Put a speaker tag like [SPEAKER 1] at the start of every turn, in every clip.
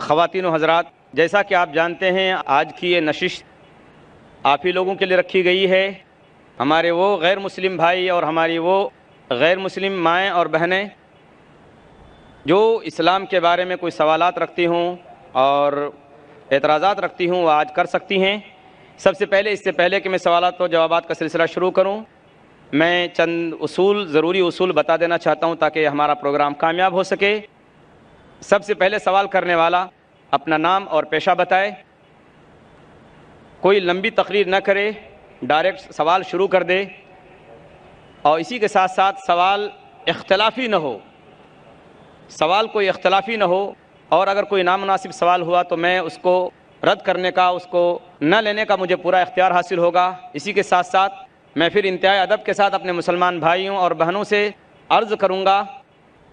[SPEAKER 1] خواتین و حضرات، جیسا کہ آپ جانتے ہیں آج کی یہ نشست آپ ہی لوگوں کے لیے رکھی گئی ہے، ہمارے وہ غیر مسلم بھائی اور ہماری وہ غیر مسلم مائیں اور بہنیں جو اسلام کے بارے میں کوئی سوالات رکھتی ہوں اور اعتراضات رکھتی ہوں وہ آج کر سکتی ہیں۔ سب سے پہلے، اس سے پہلے کہ میں سوالات و جوابات کا سلسلہ شروع کروں، میں چند ضروری اصول بتا دینا چاہتا ہوں تاکہ ہمارا پروگرام کامیاب ہو سکے۔ سب سے پہلے سوال کرنے والا اپنا نام اور پیشہ بتائے، کوئی لمبی تقریر نہ کرے، ڈائریکٹ سوال شروع کر دے، اور اسی کے ساتھ ساتھ سوال اختلافی نہ ہو، سوال کوئی اختلافی نہ ہو، اور اگر کوئی نامناسب سوال ہوا تو میں اس کو رد کرنے کا، اس کو نہ لینے کا مجھے پورا اختیار حاصل ہوگا۔ اسی کے ساتھ ساتھ میں پھر انتہائی ادب کے ساتھ اپنے مسلمان بھائیوں اور بہنوں سے عرض کروں گا،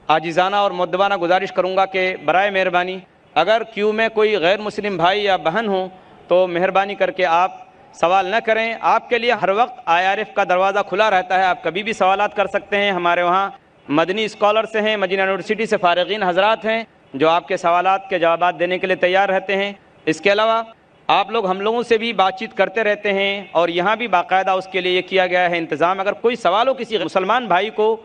[SPEAKER 1] عاجزانہ اور مؤدبانہ گزارش کروں گا کہ برائے مہربانی اگر کیو میں کوئی غیر مسلم بھائی یا بہن ہوں تو مہربانی کر کے آپ سوال نہ کریں۔ آپ کے لیے ہر وقت IRF کا دروازہ کھلا رہتا ہے، آپ کبھی بھی سوالات کر سکتے ہیں۔ ہمارے وہاں مدنی اسکالر سے ہیں، مدینہ یونیورسٹی سے فارغین حضرات ہیں جو آپ کے سوالات کے جوابات دینے کے لیے تیار رہتے ہیں۔ اس کے علاوہ آپ لوگ ہم لوگوں سے بھی بات چیت کرتے رہتے ہیں، اور یہاں بھی باقاعدہ اس کے لیے یہ کیا گیا ہے انتظام، اگر کوئی سوال ہو کسی مسلمان بھائی کو،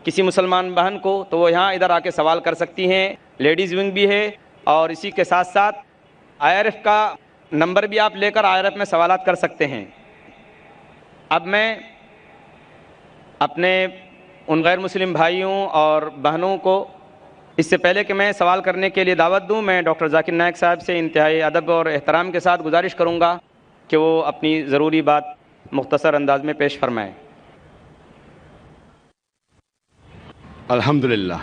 [SPEAKER 1] کسی مسلمان بہن کو، تو وہ یہاں ادھر آ کے سوال کر سکتی ہیں۔ لیڈیز ونگ بھی ہے، اور اسی کے ساتھ ساتھ IRF کا نمبر بھی آپ لے کر IRF میں سوالات کر سکتے ہیں۔ اب میں اپنے ان غیر مسلم بھائیوں اور بہنوں کو اس سے پہلے کہ میں سوال کرنے کے لیے دعوت دوں، میں ڈاکٹر ذاکر نائک صاحب سے انتہائی ادب اور احترام کے ساتھ گزارش کروں گا کہ وہ اپنی ضروری بات مختصر انداز میں پیش فرمائیں۔
[SPEAKER 2] الحمدللہ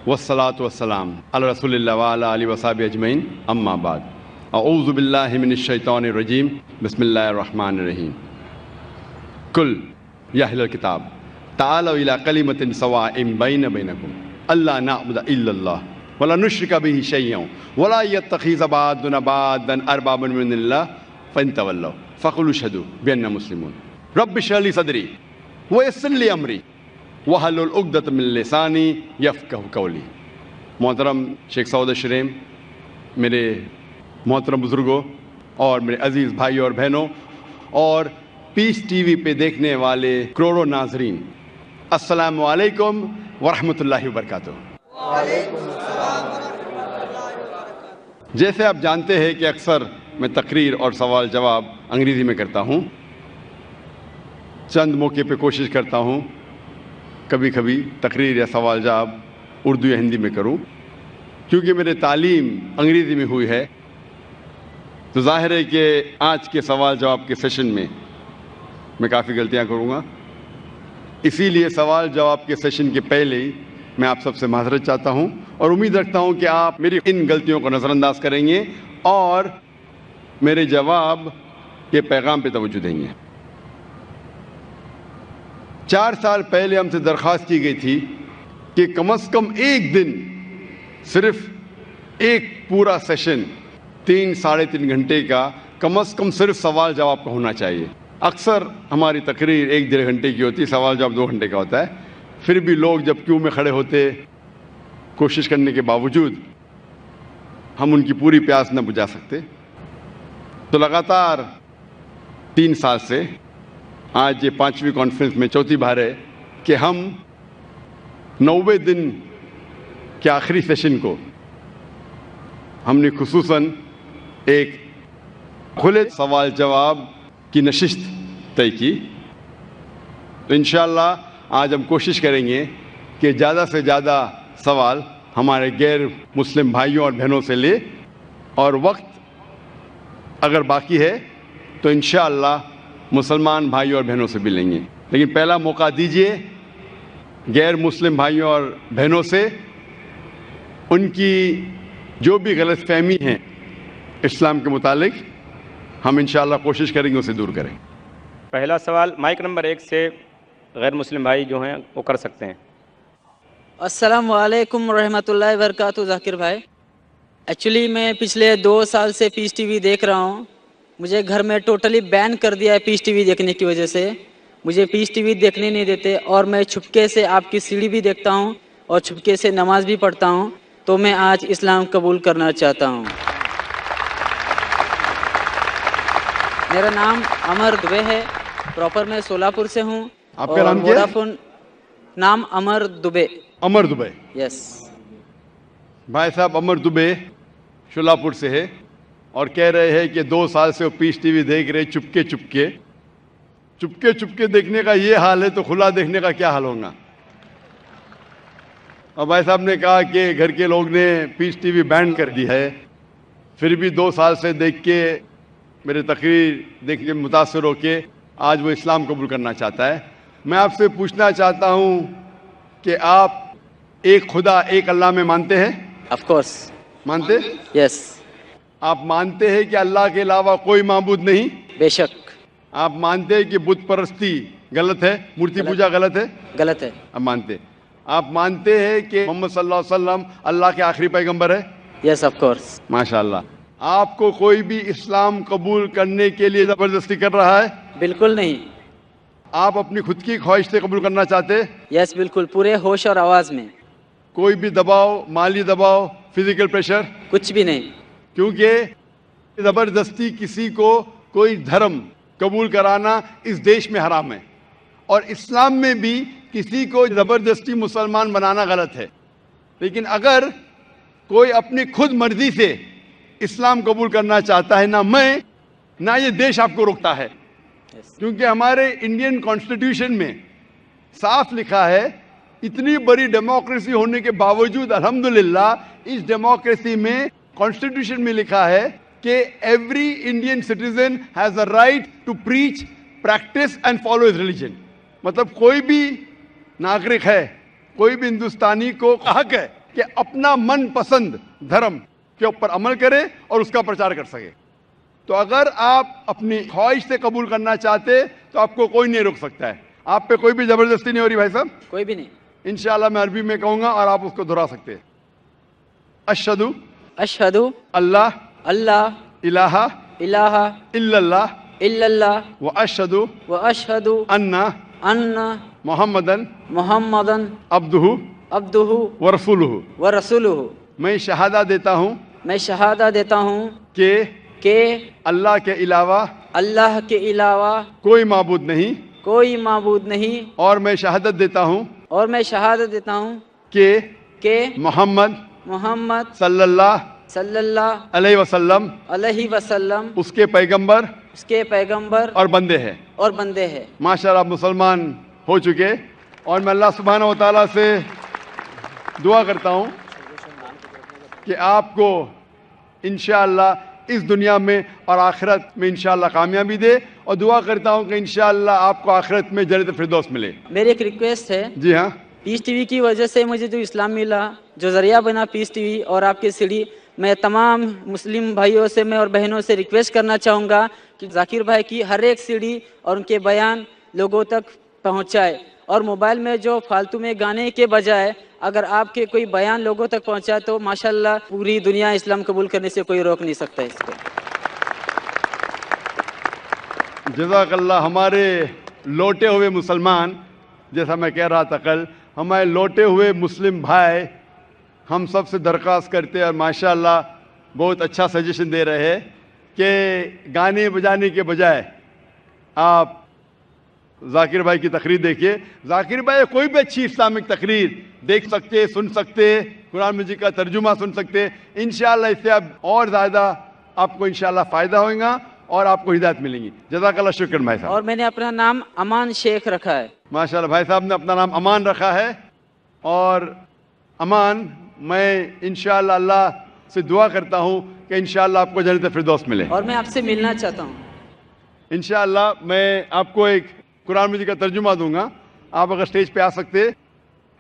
[SPEAKER 2] والصلاة والسلام علی رسول اللہ وعلی آلہ وصحبہ اجمعین، اما بعد، اعوذ باللہ من الشیطان الرجیم، بسم اللہ الرحمن الرحیم۔ قل یا اہل الکتاب تعالوا الی کلمۃ سواء بین بینکم الا نعبد الا اللہ ولا نشرک بہ شیئا ولا یتخذ بعضنا بعضا اربابا من اللہ فإن تولوا فقولوا اشہدوا بأننا مسلمون۔ رب اشرح لی صدری ویسر لی امری وحلل عقدۃ من لسانی یفقہوا قولی۔ محترم شیخ سعود شریم، میرے محترم بزرگوں اور میرے عزیز بھائیوں اور بہنوں، اور پیس ٹی وی پہ دیکھنے والے کروڑوں ناظرین، السلام علیکم ورحمۃ اللہ وبرکاتہ۔ جیسے آپ جانتے ہیں کہ اکثر میں تقریر اور سوال جواب انگریزی میں کرتا ہوں، چند موقع پہ کوشش کرتا ہوں کبھی کبھی تقریر یا سوال جواب اردو یا ہندی میں کروں، کیونکہ میری تعلیم انگریزی میں ہوئی ہے تو ظاہر ہے کہ آج کے سوال جواب کے سیشن میں کافی غلطیاں کروں گا۔ اسی لیے سوال جواب کے سیشن کے پہلے ہی میں آپ سب سے معذرت چاہتا ہوں، اور امید رکھتا ہوں کہ آپ میری ان غلطیوں کو نظر انداز کریں گے اور میرے جواب کے پیغام پہ توجہ دیں گے۔ 4 سال پہلے ہم سے درخواست کی گئی تھی کہ کم از کم ایک دن صرف ایک پورا سیشن 3-3.5 گھنٹے کا کم از کم صرف سوال جواب کا ہونا چاہیے۔ اکثر ہماری تقریر 1-1.5 گھنٹے کی ہوتی، سوال جواب 2 گھنٹے کا ہوتا ہے، پھر بھی لوگ جب کیو میں کھڑے ہوتے کوشش کرنے کے باوجود ہم ان کی پوری پیاس نہ بجھا سکتے، تو لگاتار 3 سال سے آج یہ 5ویں کانفرنس میں چوتھی بار ہے کہ ہم 90 دن کے آخری سیشن کو ہم نے خصوصاً ایک کھلے سوال جواب کی نشست طے کی۔ تو انشاءاللہ آج ہم کوشش کریں گے کہ زیادہ سے زیادہ سوال ہمارے غیر مسلم بھائیوں اور بہنوں سے لے، اور وقت اگر باقی ہے تو انشاءاللہ مسلمان بھائیوں اور بہنوں سے بھی لیں گے، لیکن پہلا موقع دیجیے غیر مسلم بھائیوں اور بہنوں سے ان کی جو بھی غلط فہمی ہیں اسلام کے متعلق، ہم انشاءاللہ کوشش کریں گے اسے دور کریں۔
[SPEAKER 1] پہلا سوال مائک نمبر 1 سے غیر مسلم بھائی جو ہیں وہ کر سکتے ہیں۔
[SPEAKER 3] السلام علیکم ورحمۃ اللہ وبرکاتہ۔ ذاکر بھائی، ایکچولی میں پچھلے 2 سال سے پیس ٹی وی دیکھ رہا ہوں، مجھے گھر میں ٹوٹلی بین کر دیا ہے پیس ٹی وی دیکھنے کی وجہ سے، مجھے پیس ٹی وی دیکھنے نہیں دیتے، اور میں چھپکے سے آپ کی سیڑھی بھی دیکھتا ہوں اور چھپکے سے نماز بھی پڑھتا ہوں، تو میں آج اسلام قبول کرنا چاہتا ہوں. میرا نام امر دبے ہے. پراپر میں سولاپور سے ہوں.
[SPEAKER 2] آپ کا نام کیا ہے؟
[SPEAKER 3] ووڈافون. نام امر دبے.
[SPEAKER 2] امر دبے.
[SPEAKER 3] یس.
[SPEAKER 2] بھائی صاحب امر دبے شولاپور سے ہے اور کہہ رہے ہیں کہ 2 سال سے وہ پیس ٹی وی دیکھ رہے چپکے دیکھنے کا یہ حال ہے تو کھلا دیکھنے کا کیا حال ہوگا. اور بھائی صاحب نے کہا کہ گھر کے لوگ نے پیس ٹی وی بین کر دی ہے, پھر بھی 2 سال سے دیکھ کے میرے تقریر دیکھ کے متاثر ہو کے آج وہ اسلام قبول کرنا چاہتا ہے. میں آپ سے پوچھنا چاہتا ہوں کہ آپ ایک خدا ایک اللہ میں مانتے ہیں؟
[SPEAKER 3] Of course.
[SPEAKER 2] مانتے؟
[SPEAKER 3] یس.
[SPEAKER 2] آپ مانتے ہیں کہ اللہ کے علاوہ کوئی معبود نہیں؟
[SPEAKER 3] بے شک.
[SPEAKER 2] آپ مانتے ہیں کہ بت پرستی غلط ہے, مورتی پوجا غلط ہے؟
[SPEAKER 3] غلط ہے.
[SPEAKER 2] آپ مانتے. آپ مانتے ہیں کہ محمد صلی اللہ علیہ وسلم اللہ کے آخری پیغمبر ہے؟
[SPEAKER 3] Yes of course.
[SPEAKER 2] ماشاءاللہ. آپ کو کوئی بھی اسلام قبول کرنے کے لیے زبردستی کر رہا ہے؟
[SPEAKER 3] بالکل نہیں.
[SPEAKER 2] آپ اپنی خود کی خواہش سے قبول کرنا چاہتے؟
[SPEAKER 3] یس بالکل, پورے ہوش اور آواز میں.
[SPEAKER 2] کوئی بھی دباؤ, مالی دباؤ, فزیکل پریشر؟
[SPEAKER 3] کچھ بھی نہیں.
[SPEAKER 2] کیونکہ زبردستی کسی کو کوئی دھرم قبول کرانا اس دیش میں حرام ہے, اور اسلام میں بھی کسی کو زبردستی مسلمان بنانا غلط ہے. لیکن اگر کوئی اپنی خود مرضی سے اسلام قبول کرنا چاہتا ہے, نہ میں نہ یہ دیش آپ کو روکتا ہے, کیونکہ ہمارے انڈین کانسٹیٹیوشن میں صاف لکھا ہے, اتنی بڑی ڈیموکریسی ہونے کے باوجود الحمدللہ اس ڈیموکریسی میں کانسٹیٹیوشن میں لکھا ہے کہ every Indian citizen has a right to preach, practice and follow his religion. مطلب کوئی بھی ناگرک ہے, کوئی بھی ہندوستانی کو حق ہے کہ اپنا من پسند دھرم کے اوپر عمل کرے اور اس کا پرچار کر سکے. تو اگر آپ اپنی خواہش سے قبول کرنا چاہتے تو آپ کو کوئی نہیں روک سکتا ہے. آپ پہ کوئی بھی زبردستی نہیں ہو رہی بھائی صاحب.
[SPEAKER 3] کوئی بھی نہیں.
[SPEAKER 2] انشاءاللہ میں عربی میں کہوں گا اور آپ اس کو دہرا سکتے ہیں. اشہدو
[SPEAKER 3] اشہدو
[SPEAKER 2] اللہ
[SPEAKER 3] اللہ
[SPEAKER 2] الہ
[SPEAKER 3] الہ
[SPEAKER 2] الا اللہ
[SPEAKER 3] الا اللہ
[SPEAKER 2] واشہدو
[SPEAKER 3] واشہدو
[SPEAKER 2] ان
[SPEAKER 3] ان
[SPEAKER 2] محمدن
[SPEAKER 3] محمدن
[SPEAKER 2] عبدہ
[SPEAKER 3] عبدہ
[SPEAKER 2] ورسولہ.
[SPEAKER 3] ورسولہ.
[SPEAKER 2] میں شہادہ دیتا ہوں
[SPEAKER 3] میں شہادہ دیتا ہوں
[SPEAKER 2] کہ
[SPEAKER 3] اللہ
[SPEAKER 2] کے علاوہ
[SPEAKER 3] کے علاوہ
[SPEAKER 2] کوئی معبود نہیں,
[SPEAKER 3] کوئی معبود نہیں,
[SPEAKER 2] اور میں شہادت دیتا ہوں
[SPEAKER 3] اور میں شہادت دیتا ہوں
[SPEAKER 2] کہ محمد
[SPEAKER 3] صلی اللہ
[SPEAKER 2] علیہ وسلم اس کے پیغمبر اور بندے ہیں. ماشاءاللہ آپ مسلمان ہو چکے, اور میں اللہ سبحانہ و تعالیٰ سے دعا کرتا ہوں کہ آپ کو انشاءاللہ اس دنیا میں اور آخرت میں انشاءاللہ کامیابی دے, اور دعا کرتا ہوں کہ انشاءاللہ آپ کو آخرت میں جنت فردوس ملے.
[SPEAKER 3] میری ایک ریکویسٹ ہے.
[SPEAKER 2] جی ہاں.
[SPEAKER 3] پیس ٹی وی کی وجہ سے مجھے جو اسلام ملا, جو ذریعہ بنا پیس ٹی وی اور آپ کی سیڑھی, میں تمام مسلم بھائیوں سے میں اور بہنوں سے ریکویسٹ کرنا چاہوں گا کہ ذاکر بھائی کی ہر ایک سیڑھی اور ان کے بیان لوگوں تک پہنچائے, اور موبائل میں جو فالتو میں گانے کے بجائے اگر آپ کے کوئی بیان لوگوں تک پہنچائے تو ماشاءاللہ پوری دنیا اسلام قبول کرنے سے کوئی روک نہیں سکتا اس کو.
[SPEAKER 2] جزاک اللہ. ہمارے لوٹے ہوئے مسلمان, جیسا میں کہہ رہا تھا کل, ہمارے لوٹے ہوئے مسلم بھائی ہم سب سے درخواست کرتے ہیں, اور ماشاءاللہ بہت اچھا سجیشن دے رہے ہیں کہ گانے بجانے کے بجائے آپ ذاکر بھائی کی تقریر دیکھیے. ذاکر بھائی کوئی بھی اچھی اسلامک تقریر دیکھ سکتے, سن سکتے, قرآن مجید کا ترجمہ سن سکتے. انشاءاللہ اس سے اب اور زیادہ آپ کو انشاءاللہ فائدہ ہوگا اور آپ کو ہدایت ملیں گی. جزاک اللہ. شکر بھائی صاحب.
[SPEAKER 3] اور میں نے اپنا نام امان شیخ رکھا ہے.
[SPEAKER 2] ماشاءاللہ بھائی صاحب نے اپنا نام امان رکھا ہے, اور امان میں انشاءاللہ اللہ سے دعا کرتا ہوں کہ انشاءاللہ آپ کو جنت فردوس ملے.
[SPEAKER 3] اور میں آپ سے ملنا چاہتا ہوں.
[SPEAKER 2] انشاءاللہ میں آپ کو ایک قرآن مجید کا ترجمہ دوں گا, آپ اگر اسٹیج پہ آ سکتے,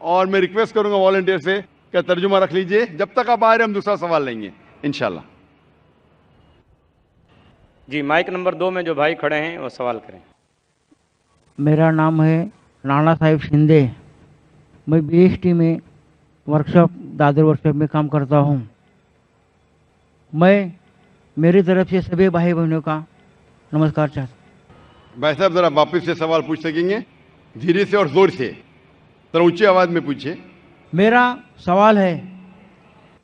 [SPEAKER 2] اور میں ریکویسٹ کروں گا والنٹیئر سے کہ ترجمہ رکھ لیجئے. جب تک آپ آ رہے ہم دوسرا سوال لیں گے انشاءاللہ.
[SPEAKER 1] جی مائک نمبر 2 میں جو بھائی کھڑے ہیں وہ سوال کریں.
[SPEAKER 4] میرا نام ہے نانا صاحب شندے. میں بی ایس ٹی میں ورکشاپ دادر ورکشاپ میں کام کرتا ہوں. میں میری طرف سے سبھی بھائی بہنوں کا نمسکار چاہتا ہوں.
[SPEAKER 2] بھائی صاحب ذرا واپس سے سوال پوچھ سکیں گے, دھیرے سے اور زور سے, ذرا اونچی آواز میں پوچھیں.
[SPEAKER 4] میرا سوال ہے,